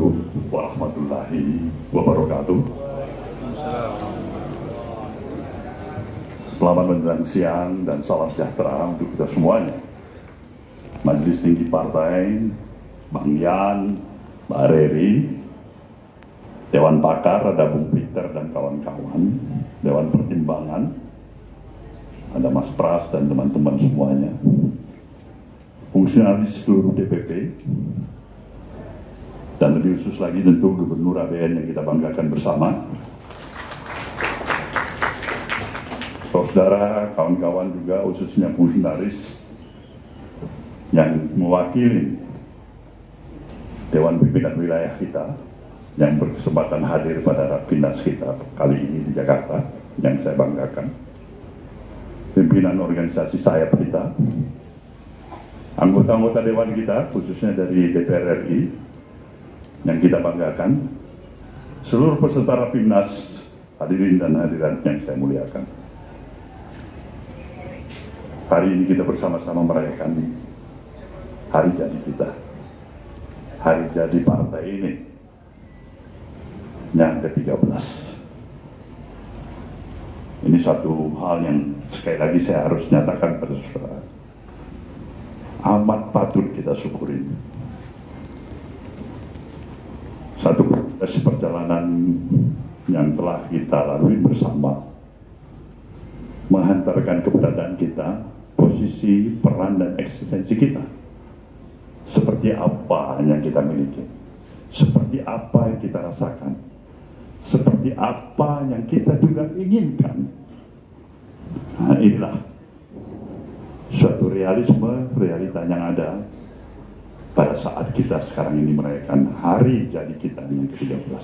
Assalamualaikum warahmatullahi wabarakatuh. Selamat menjelang siang dan salam sejahtera untuk kita semuanya. Majelis Tinggi Partai, Bang Yan, Mbak Reri, Dewan Pakar, ada Bung Peter dan kawan-kawan, Dewan Pertimbangan, ada Mas Pras dan teman-teman semuanya, fungsionaris seluruh DPP, dan lebih khusus lagi tentu Gubernur ABN yang kita banggakan bersama. Saudara, kawan-kawan juga khususnya fungsionaris yang mewakili Dewan Pimpinan Wilayah kita yang berkesempatan hadir pada Rapimnas kita kali ini di Jakarta, yang saya banggakan. Pimpinan organisasi sayap kita, anggota-anggota Dewan kita, khususnya dari DPR RI, yang kita banggakan, seluruh peserta Rapimnas, hadirin dan hadirat yang saya muliakan. Hari ini kita bersama-sama merayakan hari jadi kita, hari jadi partai ini, yang ke-13. Ini satu hal yang sekali lagi saya harus nyatakan pada saudara, amat patut kita syukurin. Satu proses perjalanan yang telah kita lalui bersama menghantarkan keberadaan kita, posisi, peran, dan eksistensi kita. Seperti apa yang kita miliki, seperti apa yang kita rasakan, seperti apa yang kita juga inginkan. Nah, inilah suatu realita yang ada pada saat kita sekarang ini merayakan hari jadi kita yang ke-13.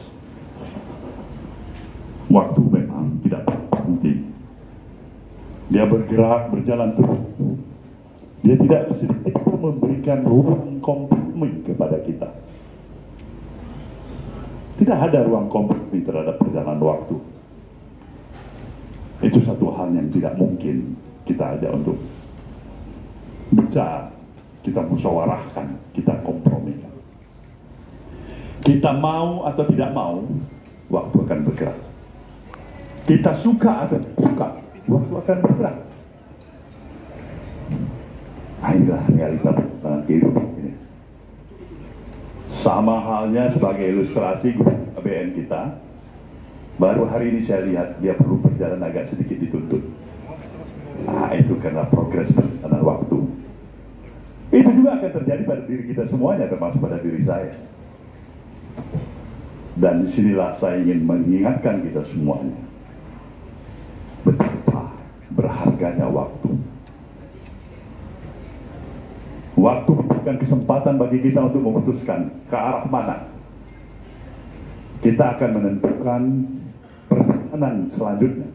Waktu memang tidak berhenti. Dia bergerak, berjalan terus. Dia tidak sedikit memberikan ruang kompromi kepada kita. Tidak ada ruang kompromi terhadap perjalanan waktu. Itu satu hal yang tidak mungkin kita ajak untuk bicara. Kita musyawarahkan, kita kompromikan. Kita mau atau tidak mau, waktu akan bergerak. Kita suka atau tidak suka, waktu akan bergerak. Inilah realita kehidupan ini. Sama halnya sebagai ilustrasi ABN kita, baru hari ini saya lihat dia perlu berjalan agak sedikit dituntut. Nah, itu karena progres perjalanan waktu. Itu juga akan terjadi pada diri kita semuanya, termasuk pada diri saya. Dan disinilah saya ingin mengingatkan kita semuanya betapa berharganya waktu. Waktu memberikan kesempatan bagi kita untuk memutuskan ke arah mana kita akan menentukan perjalanan selanjutnya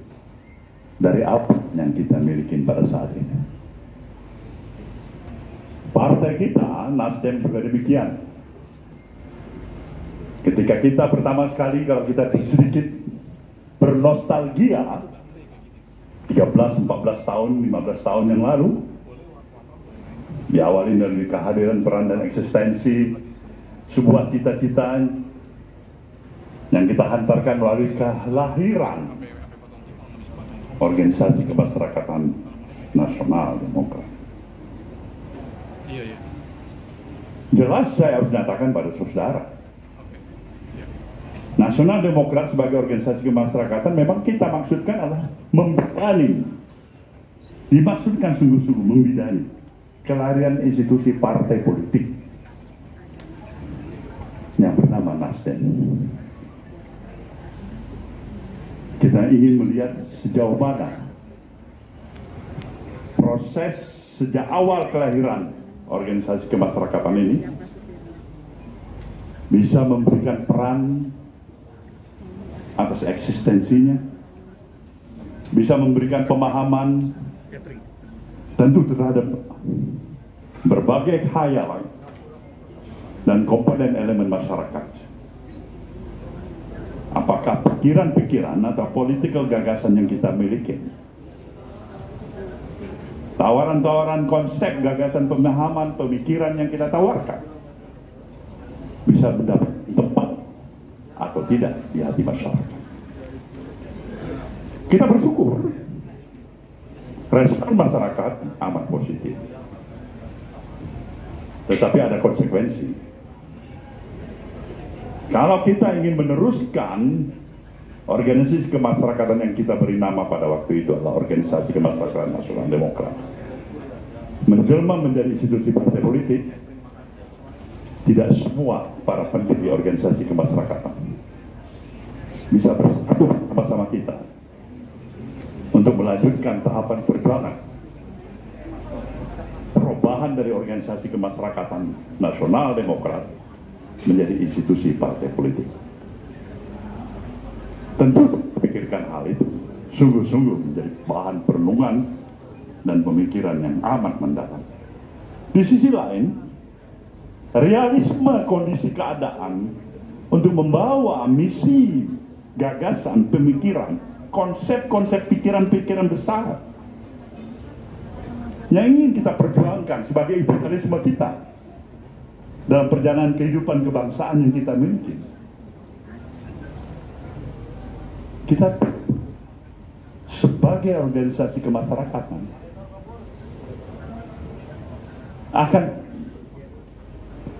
dari apa yang kita miliki pada saat ini. Partai kita, Nasdem, juga demikian. Ketika kita pertama sekali, kalau kita sedikit bernostalgia 13, 14 tahun, 15 tahun yang lalu, diawali dari kehadiran, peran, dan eksistensi sebuah cita-cita yang kita hantarkan melalui kelahiran Organisasi Kemasyarakatan Nasional Demokrat. Jelas saya harus nyatakan pada saudara, Nasional Demokrat sebagai organisasi kemasyarakatan memang kita maksudkan adalah membebani, dimaksudkan sungguh-sungguh membidani kelahiran institusi partai politik yang bernama Nasdem. Kita ingin melihat sejauh mana proses sejak awal kelahiran organisasi kemasyarakatan ini bisa memberikan peran atas eksistensinya, bisa memberikan pemahaman tentu terhadap berbagai khayalan dan komponen elemen masyarakat. Apakah pikiran-pikiran atau political gagasan yang kita miliki, tawaran-tawaran konsep, gagasan, pemahaman, pemikiran yang kita tawarkan bisa mendapat tempat atau tidak di hati masyarakat. Kita bersyukur respon masyarakat amat positif. Tetapi ada konsekuensi. Kalau kita ingin meneruskan organisasi kemasyarakatan yang kita beri nama pada waktu itu adalah Organisasi Kemasyarakatan Nasional Demokrat, menjelma menjadi institusi partai politik, tidak semua para pendiri organisasi kemasyarakatan bisa bersatu bersama kita untuk melanjutkan tahapan perjuangan perubahan dari organisasi kemasyarakatan nasional demokrat menjadi institusi partai politik. Tentu pikirkan hal itu sungguh-sungguh menjadi bahan perenungan dan pemikiran yang amat mendalam. Di sisi lain, realisme kondisi keadaan untuk membawa misi, gagasan, pemikiran, konsep-konsep pikiran-pikiran besar yang ingin kita perjuangkan sebagai idealisme kita dalam perjalanan kehidupan kebangsaan yang kita miliki. Kita sebagai organisasi kemasyarakatan akan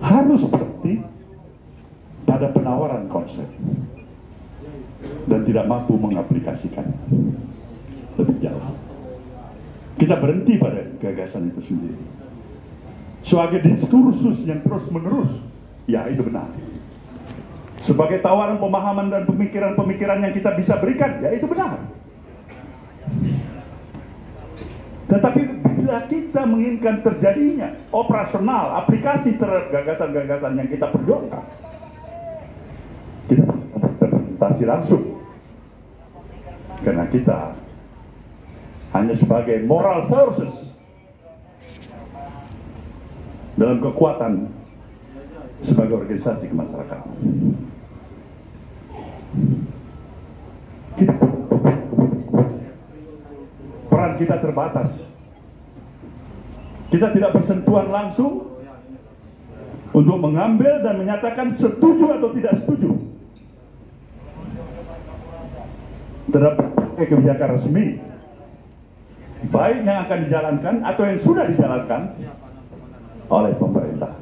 harus berhenti pada penawaran konsep dan tidak mampu mengaplikasikan lebih jauh. Kita berhenti pada gagasan itu sendiri sebagai diskursus yang terus-menerus, ya itu benar. Sebagai tawaran pemahaman dan pemikiran-pemikiran yang kita bisa berikan, ya itu benar. Tetapi bila kita menginginkan terjadinya operasional, aplikasi terhadap gagasan-gagasan yang kita perjuangkan, kita representasi langsung. Karena kita hanya sebagai moral forces dalam kekuatan sebagai organisasi kemasyarakatan. Peran kita terbatas. Kita tidak bersentuhan langsung untuk mengambil dan menyatakan setuju atau tidak setuju terhadap kebijakan resmi, baik yang akan dijalankan atau yang sudah dijalankan oleh pemerintah.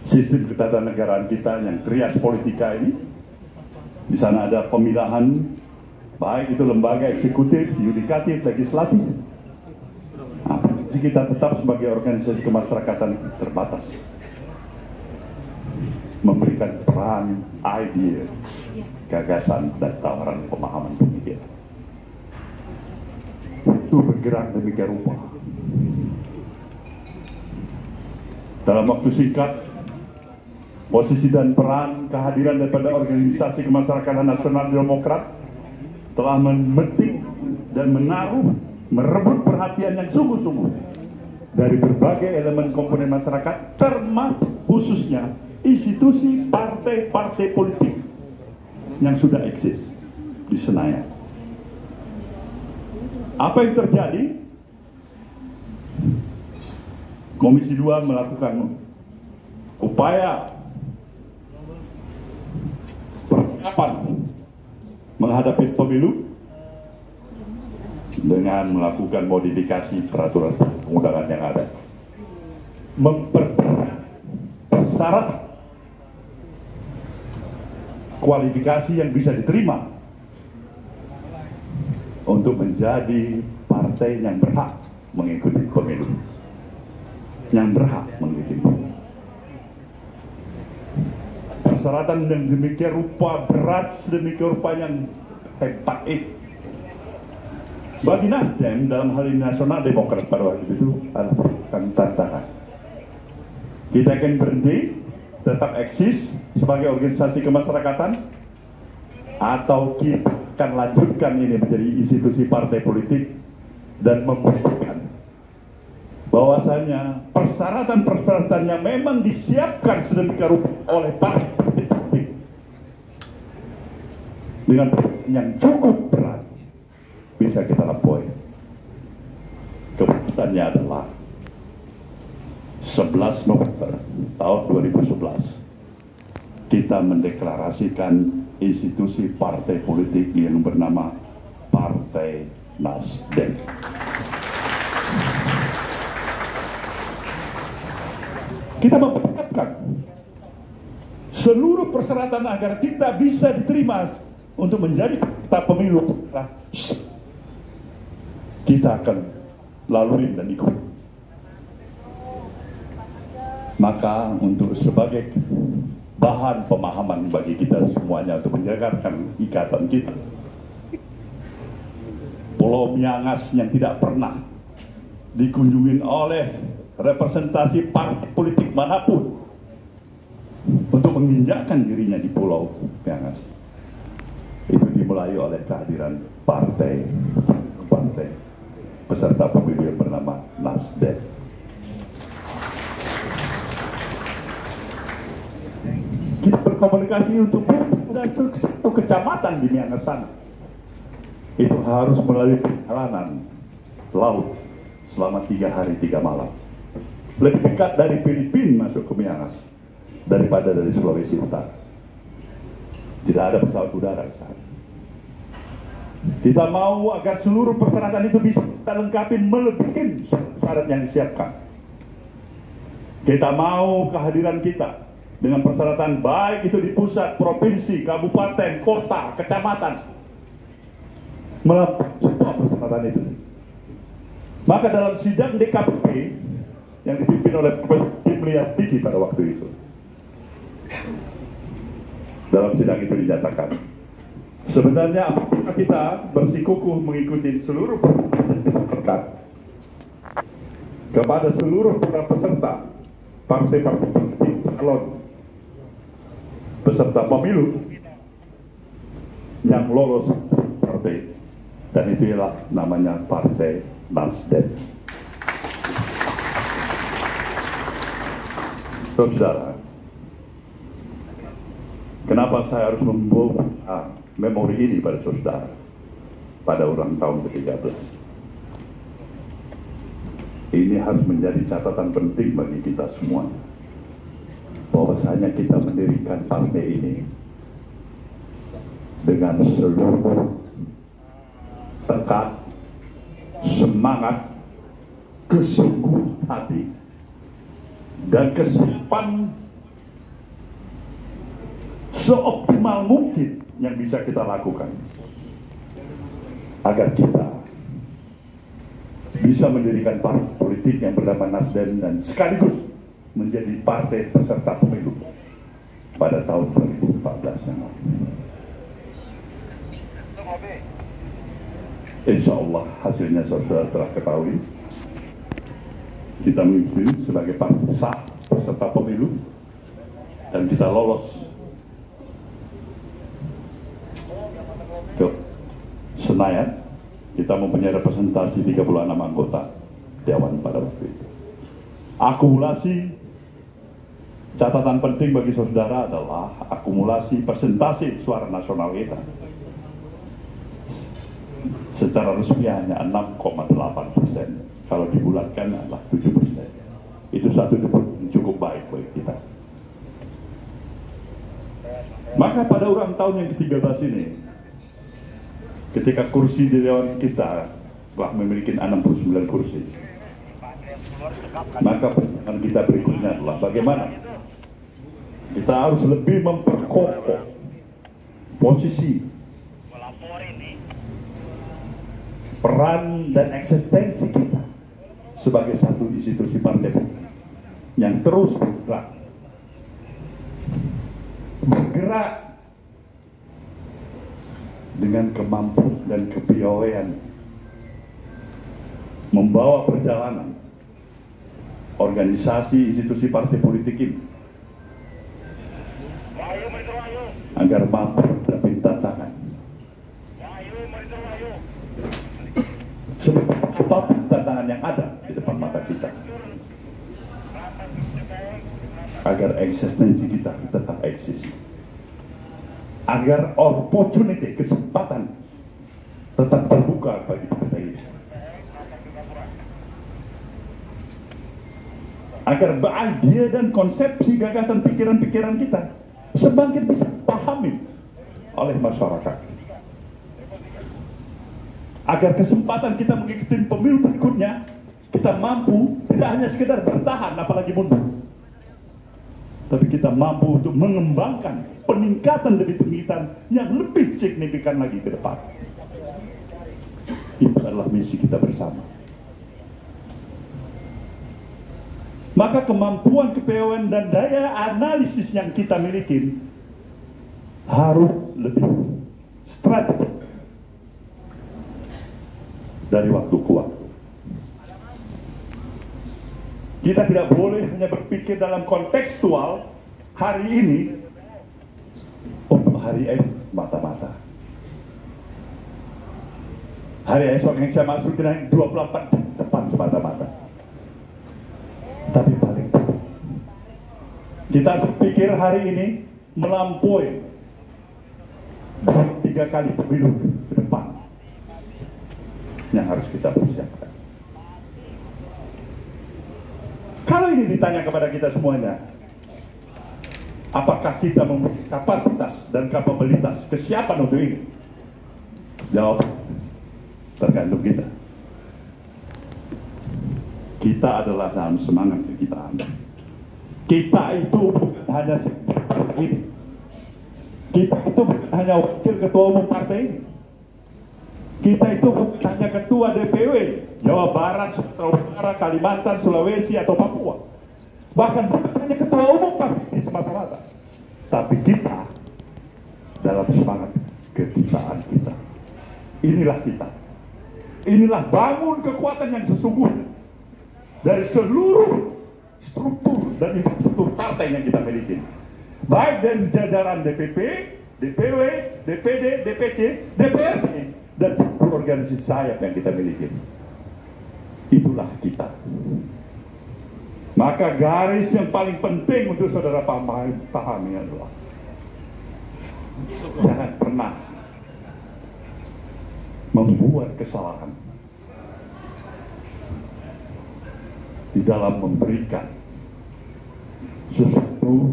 Sistem ketatanegaraan kita yang trias politika ini, di sana ada pemilahan, baik itu lembaga eksekutif, yudikatif, legislatif. Nah, kita tetap sebagai organisasi kemasyarakatan terbatas memberikan peran, ide, gagasan, dan tawaran pemahaman pemikiran. Itu bergerak demikian rupa. Dalam waktu singkat, posisi dan peran kehadiran daripada organisasi kemasyarakatan nasional demokrat telah memetik dan merebut perhatian yang sungguh-sungguh dari berbagai elemen komponen masyarakat, termasuk khususnya institusi partai-partai politik yang sudah eksis di Senayan. Apa yang terjadi? Komisi 2 melakukan upaya persiapan menghadapi pemilu dengan melakukan modifikasi peraturan perundangan yang ada, memperberat syarat kualifikasi yang bisa diterima untuk menjadi partai yang berhak mengikuti pemilu, yang berhak mengikuti pemilu. Persyaratan yang demikian rupa berat, sedemikian rupa yang hebat bagi Nasdem dalam hal ini Nasional Demokrat pada waktu itu adalah tantangan. Kita akan berhenti, tetap eksis sebagai organisasi kemasyarakatan, atau kita akan lanjutkan ini menjadi institusi partai politik dan membuktikan bahwasanya persyaratan-persyaratannya memang disiapkan sedemikian rupa oleh partai politik dengan yang cukup berat bisa kita lampaui. Keputusannya adalah 11 November tahun 2011 kita mendeklarasikan institusi partai politik yang bernama Partai Nasdem. Kita mempersiapkan seluruh persyaratan agar kita bisa diterima untuk menjadi peserta pemilu. Kita akan lalui dan ikut. Maka untuk sebagai bahan pemahaman bagi kita semuanya untuk menjagakan ikatan kita, Pulau Miangas yang tidak pernah dikunjungi oleh representasi partai politik manapun untuk menginjakkan dirinya di Pulau Miangas, itu dimulai oleh kehadiran partai peserta pemilu yang bernama Nasdem. Kita berkomunikasi untuk satu kecamatan di Miangas sana. Itu harus melalui perjalanan laut selama 3 hari 3 malam. Lebih dekat dari Filipina masuk ke Miangas daripada dari Sulawesi Utara. Tidak ada pesawat udara di sana. Kita mau agar seluruh persyaratan itu bisa kita lengkapi melebihi syarat yang disiapkan. Kita mau kehadiran kita dengan persyaratan baik itu di pusat, provinsi, kabupaten, kota, kecamatan, melampaui semua persyaratan itu. Maka dalam sidang DKPP yang dipimpin oleh Profesor Kimliatiki pada waktu itu, dalam sidang itu dinyatakan, sebenarnya apabila kita bersikukuh mengikuti seluruh persyaratan disebutkan kepada seluruh para peserta partai-partai politik calon peserta pemilu yang lolos partai, dan itulah namanya Partai Nasdem. Saudara, kenapa saya harus membawa memori ini pada saudara pada ulang tahun ke-13? Ini harus menjadi catatan penting bagi kita semua, bahwasanya kita mendirikan partai ini dengan seluruh tekad, semangat, kesungguhan hati, dan kesiapan seoptimal mungkin yang bisa kita lakukan agar kita bisa mendirikan partai politik yang bernama Nasdem dan sekaligus menjadi partai peserta pemilu pada tahun 2014 yang lalu. Insya Allah hasilnya saudara telah ketahui. Kita memimpin sebagai partai sah peserta pemilu dan kita lolos ke Senayan. Kita mempunyai representasi 36 anggota Dewan pada waktu itu. Akumulasi catatan penting bagi saudara adalah akumulasi persentase suara nasional kita. Secara resmi hanya 6,8%. Kalau dibulatkan adalah 7%. Itu satu cukup baik bagi kita. Maka pada ulang tahun yang ke-13 ini, ketika kursi di Dewan kita setelah memiliki 69 kursi, maka pertanyaan kita berikutnya adalah bagaimana kita harus lebih memperkokoh posisi, peran dan eksistensi kita sebagai satu institusi partai yang terus bergerak dengan kemampuan dan kepiawaian membawa perjalanan organisasi institusi partai politik ini agar mampu menghadapi tantangan seperti apapun tantangan yang ada di depan mata kita, agar eksistensi kita tetap eksis, agar opportunity, kesempatan tetap terbuka bagi partai ini. agar ide dan konsepsi gagasan pikiran-pikiran kita semakin bisa dipahami oleh masyarakat, agar kesempatan kita mengikuti pemilu berikutnya kita mampu tidak hanya sekedar bertahan apalagi mundur, tapi kita mampu untuk mengembangkan peningkatan demi peningkatan yang lebih signifikan lagi ke depan. Itu adalah misi kita bersama. Maka kemampuan kepegawaian dan daya analisis yang kita miliki harus lebih strategis dari waktu ke waktu. Kita tidak boleh hanya berpikir dalam kontekstual hari ini untuk hari esok mata-mata. Hari esok yang saya maksud dengan 24 jam depan semata-mata. Tapi paling tidak kita harus pikir hari ini melampaui 3 kali pemilu ke depan yang harus kita persiapkan. Kalau ini ditanya kepada kita semuanya, apakah kita memiliki kapasitas dan kapabilitas kesiapan untuk ini? Jawab, tergantung kita. Kita adalah dalam semangat kekitaan. Kita itu bukan hanya sekitar ini. Kita itu bukan hanya wakil ketua umum partai ini. Kita itu bukan hanya ketua DPW Jawa Barat, Sumatera Utara, Kalimantan, Sulawesi, atau Papua. Bahkan bukan hanya ketua umum partai ini semata-mata. Tapi kita dalam semangat kekitaan kita. Inilah kita. Inilah bangun kekuatan yang sesungguhnya dari seluruh struktur dan infrastruktur partai yang kita miliki. Baik dari jajaran DPP, DPW, DPD, DPC, DPRD, dan organisasi sayap yang kita miliki. Itulah kita. Maka garis yang paling penting untuk saudara pahami adalah jangan pernah membuat kesalahan di dalam memberikan sesuatu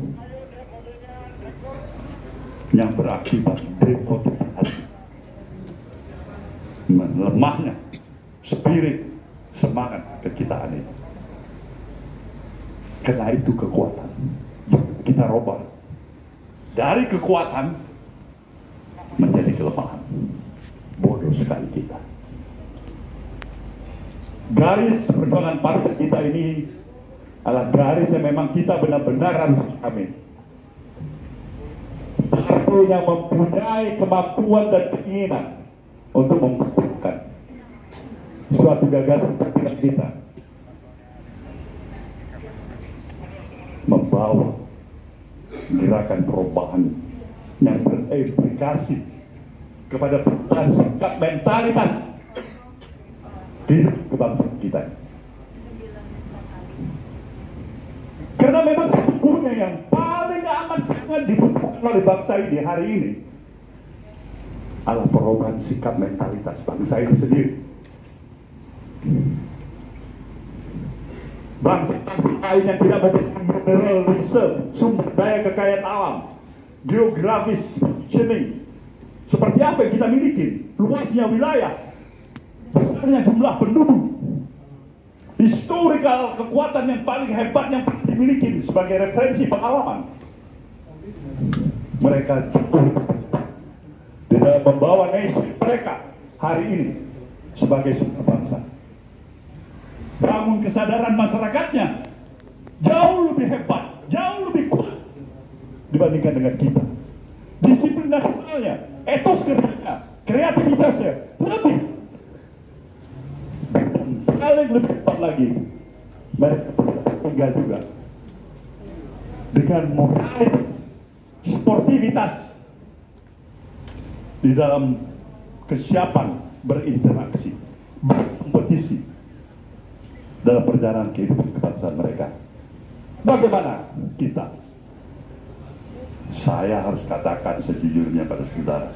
yang berakibat demotivasi, melemahnya spirit semangat kekitaan ini. Karena itu kekuatan kita robah dari kekuatan menjadi kelemahan. Bodoh sekali kita. Garis perjuangan partai kita ini adalah garis yang memang kita benar-benar harus pahami. Partai yang mempunyai kemampuan dan keinginan untuk mempertahankan suatu gagasan pikiran kita, membawa gerakan perubahan yang berimplikasi kepada perubahan sikap mentalitas di kebangsaan kita. Karena memang sesungguhnya yang paling amat sangat dibutuhkan oleh bangsa ini hari ini adalah perubahan sikap mentalitas bangsa ini sendiri. Bangsa-bangsa lain yang tidak memiliki mineral reserve, sumber daya kekayaan alam, geografis positioning seperti apa yang kita miliki, luasnya wilayah, besarnya jumlah penduduk, historical kekuatan yang paling hebat yang dimiliki sebagai referensi pengalaman. Mereka jauh di dalam membawa nation mereka hari ini sebagai sebuah bangsa. Bangun kesadaran masyarakatnya jauh lebih hebat, jauh lebih kuat dibandingkan dengan kita. Disiplin nasionalnya, etos kerjanya, kreativitasnya lebih. Dan paling lebih hebat lagi, mereka tinggal juga dengan moral sportivitas di dalam kesiapan berinteraksi, berkompetisi dalam perjalanan kehidupan kebangsaan mereka. Bagaimana kita? Saya harus katakan sejujurnya pada saudara,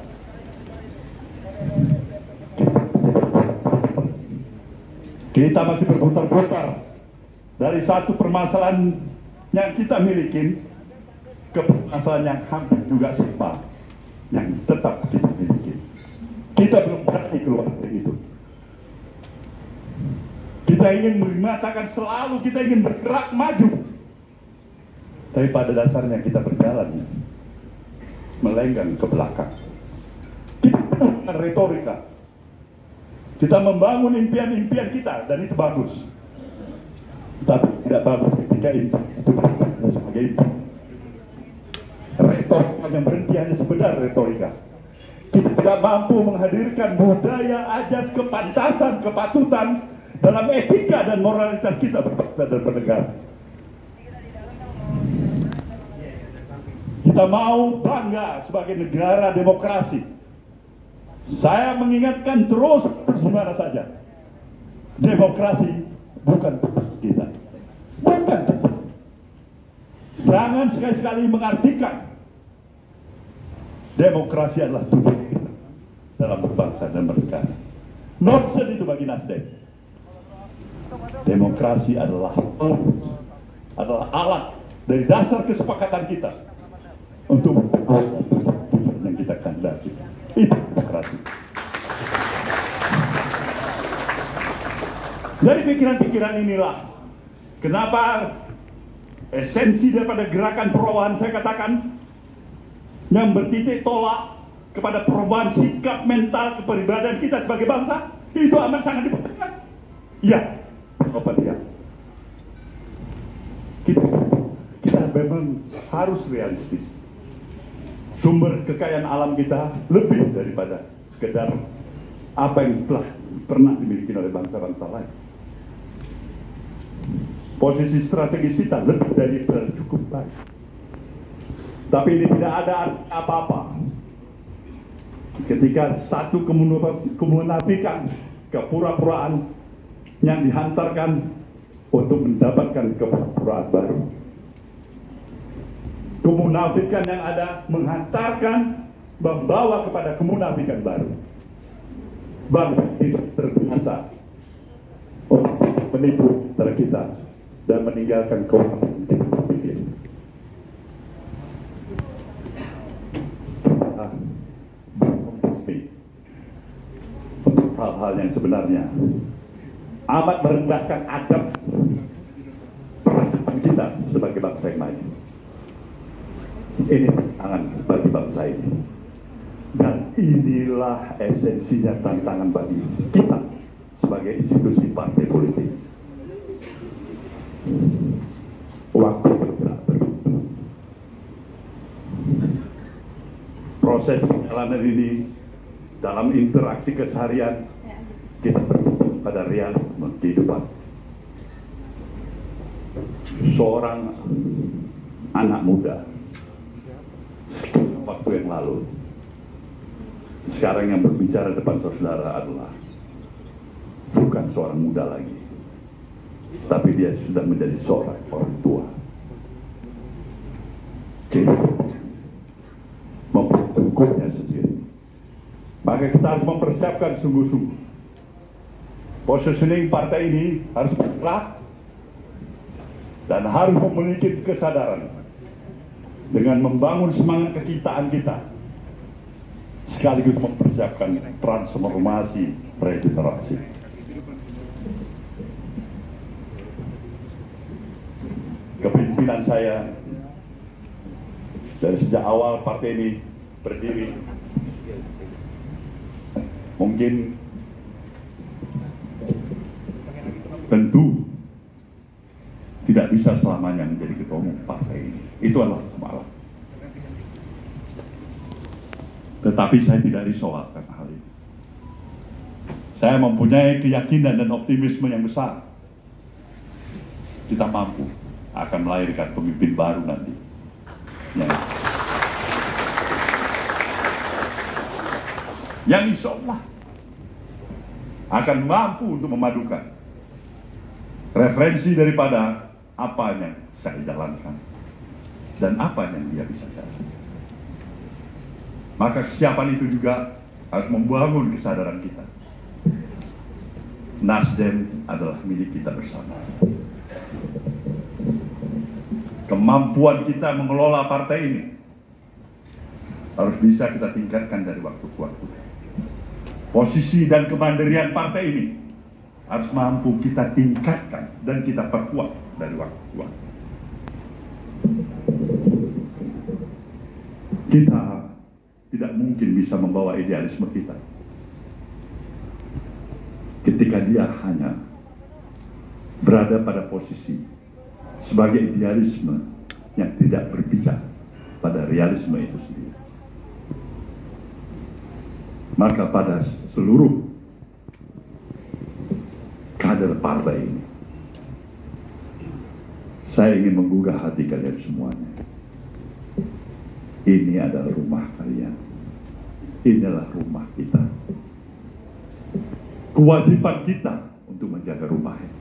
kita masih berputar-putar dari satu permasalahan yang kita miliki ke permasalahan yang hampir juga sama yang tetap kita miliki. Kita belum berani keluar dari itu. Kita ingin mengatakan selalu kita ingin bergerak maju, tapi pada dasarnya kita berjalan melenggang ke belakang. Kita dengan retorika, kita membangun impian-impian kita, dan itu bagus. Tapi tidak bagus ketika impian itu berjalan sebagai impian. Retorika yang berhenti hanya sekedar retorika. Kita tidak mampu menghadirkan budaya, ajas, kepantasan, kepatutan dalam etika dan moralitas kita berbangsa dan bernegara. Kita mau bangga sebagai negara demokrasi. Saya mengingatkan terus di mana saja, demokrasi bukan tempat kita, bukan tempat. Jangan sekali-sekali mengartikan demokrasi adalah tujuan kita dalam berbangsa dan bernegara. Nonsense itu bagi Nasdem. Demokrasi adalah alat dari dasar kesepakatan kita untuk tujuan yang kita kehendaki. Itu demokrasi. Dari pikiran-pikiran inilah kenapa esensi daripada gerakan perubahan saya katakan yang bertitik tolak kepada perubahan sikap mental kepribadian kita sebagai bangsa itu amat sangat dibutuhkan. Ya, ya. Kita memang harus realistis. Sumber kekayaan alam kita lebih daripada sekedar apa yang telah pernah dimiliki oleh bangsa-bangsa lain. Posisi strategis kita lebih dari cukup baik. Tapi ini tidak ada apa-apa ketika satu kemunafikan, kepura-puraan yang dihantarkan untuk mendapatkan kepura-puraan baru. Kemunafikan yang ada menghantarkan, membawa kepada kemunafikan baru. Bangsa itu terbiasa menipu antara kita dan meninggalkan keuangan kita berpikir. Untuk hal-hal yang sebenarnya amat merendahkan adab peradaban kita sebagai bangsa yang maju. Ini tantangan bagi bangsa ini, dan inilah esensinya tantangan bagi kita sebagai institusi partai politik. Waktu bergerak begitu. Proses perjalanan ini dalam interaksi keseharian kita bertemu pada realitas kehidupan. Seorang anak muda waktu yang lalu, sekarang yang berbicara depan saudara adalah bukan seorang muda lagi, tapi dia sudah menjadi seorang orang tua. Memperkuatnya sendiri. Maka kita harus mempersiapkan sungguh-sungguh. Positioning partai ini harus bergerak dan harus memiliki kesadaran dengan membangun semangat kekitaan kita, sekaligus mempersiapkan transformasi regenerasi. Kepemimpinan saya dari sejak awal partai ini berdiri, mungkin tentu tidak bisa selamanya menjadi ketua umum partai ini. Itu adalah kemalah. Tetapi saya tidak risau akan hal ini. Saya mempunyai keyakinan dan optimisme yang besar. Kita mampu akan melahirkan pemimpin baru nanti. Yang insya Allah akan mampu untuk memadukan referensi daripada apa yang saya jalankan dan apa yang dia bisa jalankan. Maka kesiapan itu juga harus membangun kesadaran kita. Nasdem adalah milik kita bersama. Kemampuan kita mengelola partai ini harus bisa kita tingkatkan dari waktu ke waktu. Posisi dan kemandirian partai ini harus mampu kita tingkatkan dan kita perkuat dari waktu ke waktu. Kita tidak mungkin bisa membawa idealisme kita ketika dia hanya berada pada posisi sebagai idealisme yang tidak berpijak pada realisme itu sendiri. Maka pada seluruh kader partai ini, saya ingin menggugah hati kalian semuanya. Ini adalah rumah kalian. Inilah rumah kita. Kewajiban kita untuk menjaga rumah ini.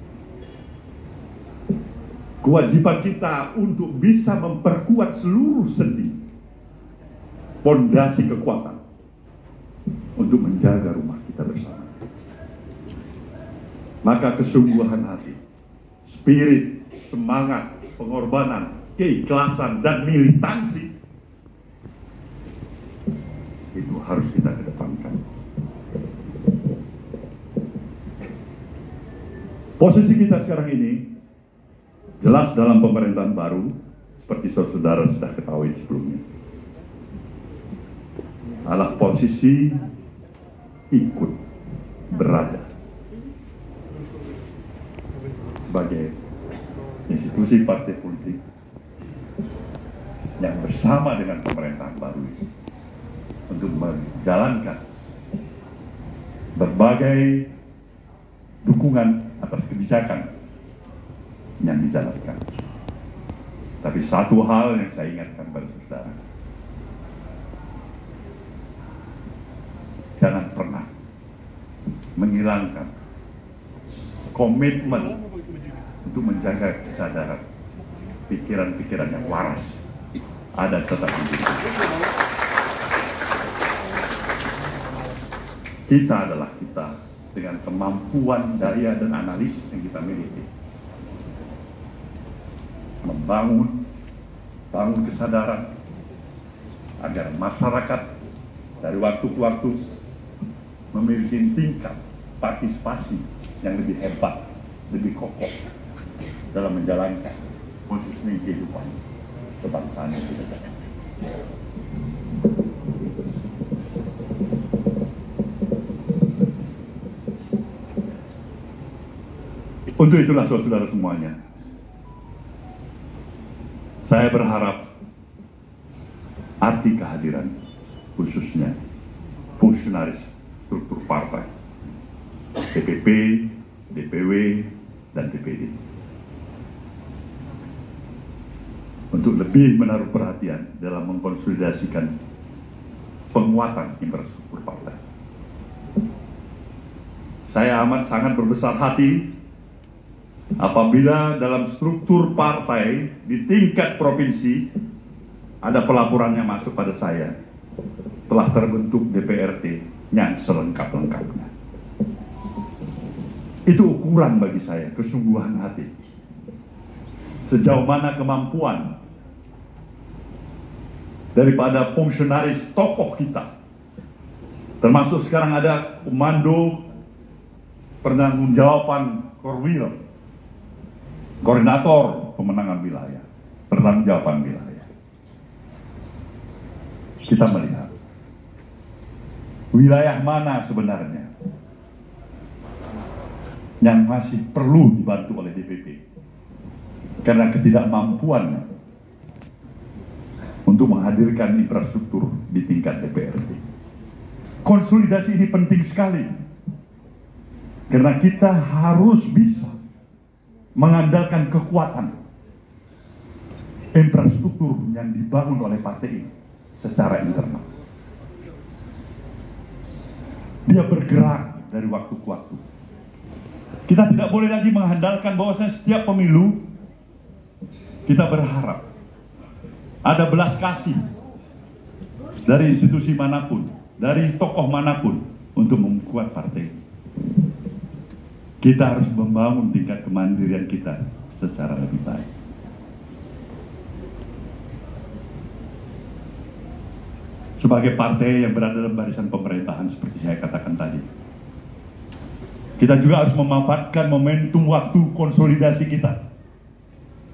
Kewajiban kita untuk bisa memperkuat seluruh sendi, pondasi kekuatan untuk menjaga rumah kita bersama. Maka kesungguhan hati, spirit, semangat, pengorbanan, keikhlasan, dan militansi itu harus kita kedepankan. Posisi kita sekarang ini jelas dalam pemerintahan baru, seperti saudara sudah ketahui sebelumnya, adalah posisi ikut berada sebagai institusi partai politik yang bersama dengan pemerintahan baru ini untuk menjalankan berbagai dukungan atas kebijakan yang dijalankan. Tapi satu hal yang saya ingatkan pada saudara, jangan pernah menghilangkan komitmen untuk menjaga kesadaran, pikiran-pikiran yang waras ada tetap di diri kita. Adalah kita dengan kemampuan daya dan analisis yang kita miliki, bangun kesadaran agar masyarakat dari waktu ke waktu memiliki tingkat partisipasi yang lebih hebat, lebih kokoh dalam menjalankan posisi kehidupan kebangsaan yang kita jaga. Untuk itulah saudara semuanya, saya berharap arti kehadiran khususnya fungsionaris struktur partai, DPP, DPW, dan DPD, untuk lebih menaruh perhatian dalam mengkonsolidasikan penguatan infrastruktur partai. Saya amat sangat berbesar hati apabila dalam struktur partai di tingkat provinsi ada pelaporan yang masuk pada saya, telah terbentuk DPRT yang selengkap-lengkapnya. Itu ukuran bagi saya, kesungguhan hati. Sejauh mana kemampuan daripada fungsionaris tokoh kita, termasuk sekarang ada komando pertanggungjawaban Korwil, koordinator pemenangan wilayah, pertanggungjawaban wilayah. Kita melihat wilayah mana sebenarnya yang masih perlu dibantu oleh DPP karena ketidakmampuannya untuk menghadirkan infrastruktur di tingkat DPRD. Konsolidasi ini penting sekali karena kita harus bisa mengandalkan kekuatan infrastruktur yang dibangun oleh partai ini secara internal. Dia bergerak dari waktu ke waktu. Kita tidak boleh lagi mengandalkan bahwasanya setiap pemilu kita berharap ada belas kasih dari institusi manapun, dari tokoh manapun untuk memperkuat partai. kita harus membangun tingkat kemandirian kita secara lebih baik. Sebagai partai yang berada dalam barisan pemerintahan seperti saya katakan tadi, kita juga harus memanfaatkan momentum waktu konsolidasi kita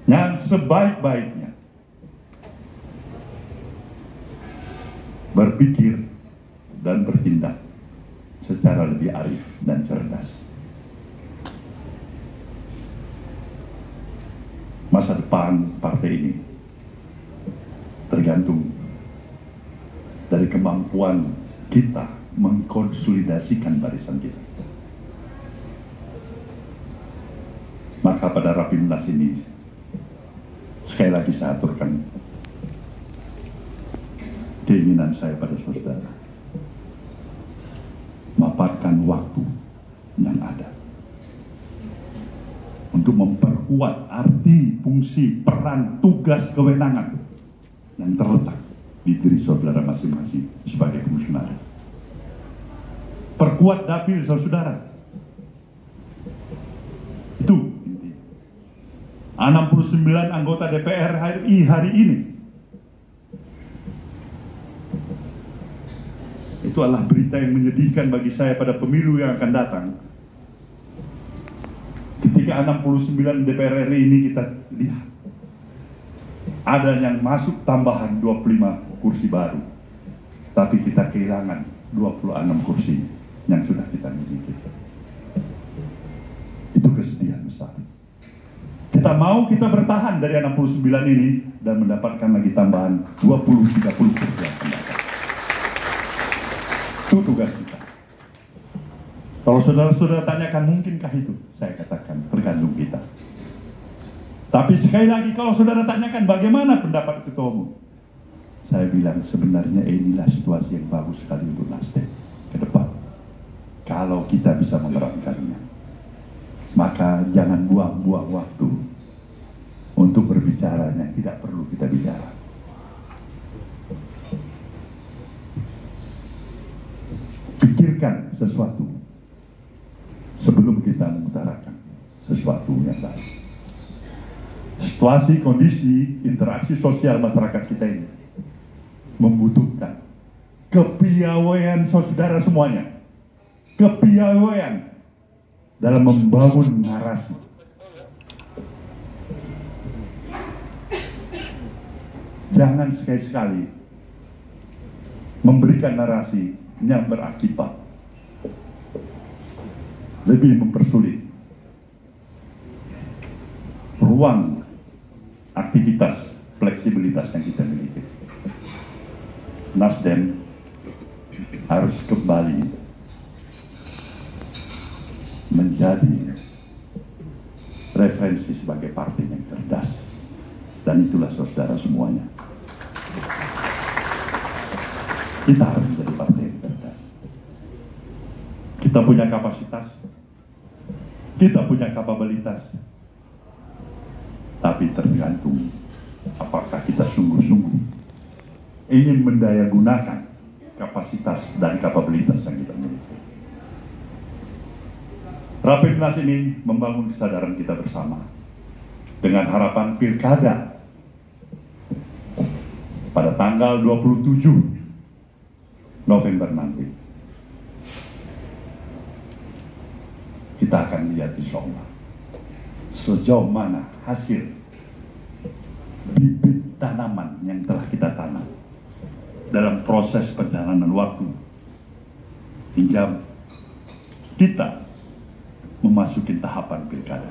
yang sebaik-baiknya, berpikir dan bertindak secara lebih arif dan cerdas. Masa depan partai ini tergantung dari kemampuan kita mengkonsolidasikan barisan kita. Maka pada Rapimnas ini, sekali lagi saya aturkan keinginan saya pada saudara, manfaatkan waktu yang ada untuk memperkuat arti, fungsi, peran, tugas, kewenangan yang terletak di diri saudara masing-masing sebagai fungsionaris. Perkuat dapil saudara. Itu intinya. 69 anggota DPR RI hari ini itu adalah berita yang menyedihkan bagi saya pada pemilu yang akan datang. Ketika 69 DPR RI ini kita lihat ada yang masuk tambahan 25 kursi baru, tapi kita kehilangan 26 kursi yang sudah kita miliki. Itu kesedihan besar. Kita mau kita bertahan dari 69 ini dan mendapatkan lagi tambahan 20-30 kursi yang akan datang. Itu tugas kita. Kalau saudara-saudara tanyakan mungkinkah itu, saya katakan tergantung kita. Tapi sekali lagi kalau saudara tanyakan bagaimana pendapat ketua umum, saya bilang sebenarnya inilah situasi yang bagus sekali untuk Nasdem ke depan. Kalau kita bisa memerankannya, maka jangan buang-buang waktu untuk berbicara yang tidak perlu kita bicara. Pikirkan sesuatu sebelum kita mengutarakan sesuatu yang baik. Situasi, kondisi, interaksi sosial masyarakat kita ini membutuhkan kepiawaian saudara semuanya, kepiawaian dalam membangun narasi. Jangan sekali-sekali memberikan narasi yang berakibat lebih mempersulit ruang aktivitas fleksibilitas yang kita miliki. Nasdem harus kembali menjadi referensi sebagai partai yang cerdas, dan itulah saudara semuanya. Kita harus menjadi partai yang cerdas. Kita punya kapasitas, kita punya kapabilitas, tapi tergantung apakah kita sungguh-sungguh ingin mendayagunakan kapasitas dan kapabilitas yang kita miliki. Rapimnas ini membangun kesadaran kita bersama dengan harapan pilkada pada tanggal 27 November nanti. Kita akan lihat insya Allah sejauh mana hasil bibit tanaman yang telah kita tanam dalam proses perjalanan waktu hingga kita memasuki tahapan pilkada.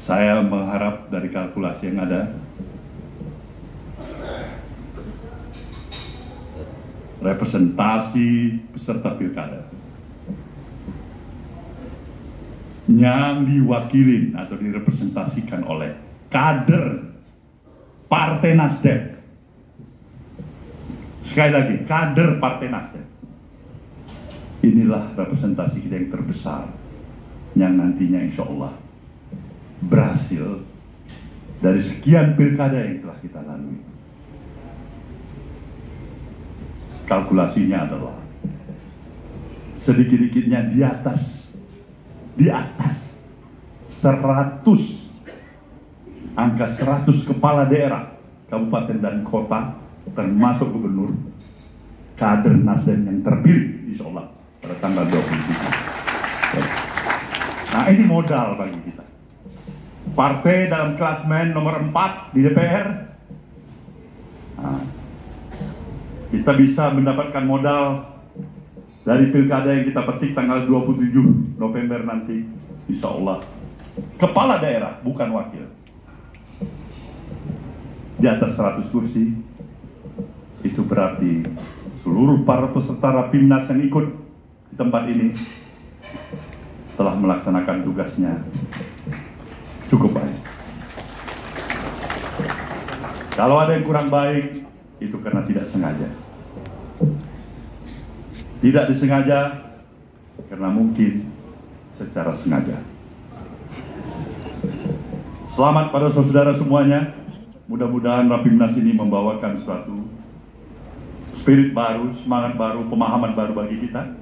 Saya mengharap dari kalkulasi yang ada, representasi peserta pilkada yang diwakili atau direpresentasikan oleh kader Partai Nasdem. Sekali lagi, kader Partai Nasdem. Inilah representasi kita yang terbesar, yang nantinya insya Allah berhasil dari sekian pilkada yang telah kita lalui. Kalkulasinya adalah sedikit-dikitnya di atas 100, angka 100 kepala daerah, kabupaten dan kota, termasuk gubernur, kader Nasdem yang terpilih, insya Allah, pada tanggal 23. Nah, ini modal bagi kita. Partai dalam klasmen nomor 4 di DPR, nah, kita bisa mendapatkan modal dari pilkada yang kita petik tanggal 27 November nanti, insya Allah. Kepala daerah, bukan wakil. Di atas 100 kursi, itu berarti seluruh para peserta Rapimnas yang ikut di tempat ini telah melaksanakan tugasnya cukup baik. Kalau ada yang kurang baik, itu karena tidak sengaja. Tidak disengaja, karena mungkin secara sengaja. Selamat pada saudara semuanya. Mudah-mudahan Rapimnas ini membawakan suatu spirit baru, semangat baru, pemahaman baru bagi kita.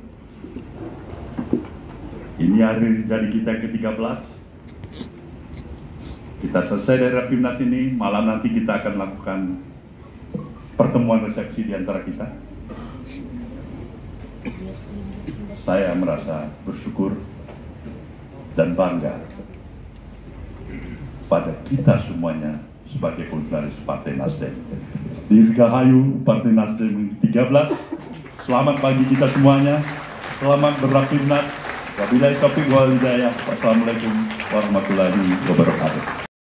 Ini hari jadi kita ke-13. Kita selesai dari Rapimnas ini, malam nanti kita akan lakukan pertemuan resepsi di antara kita. Saya merasa bersyukur dan bangga pada kita semuanya sebagai fungsionaris Partai Nasdem. Dirgahayu Partai Nasdem 13. Selamat bagi kita semuanya. Selamat berrapimnas. Wabillahi taufiq wal hidayah. Wassalamualaikum warahmatullahi wabarakatuh.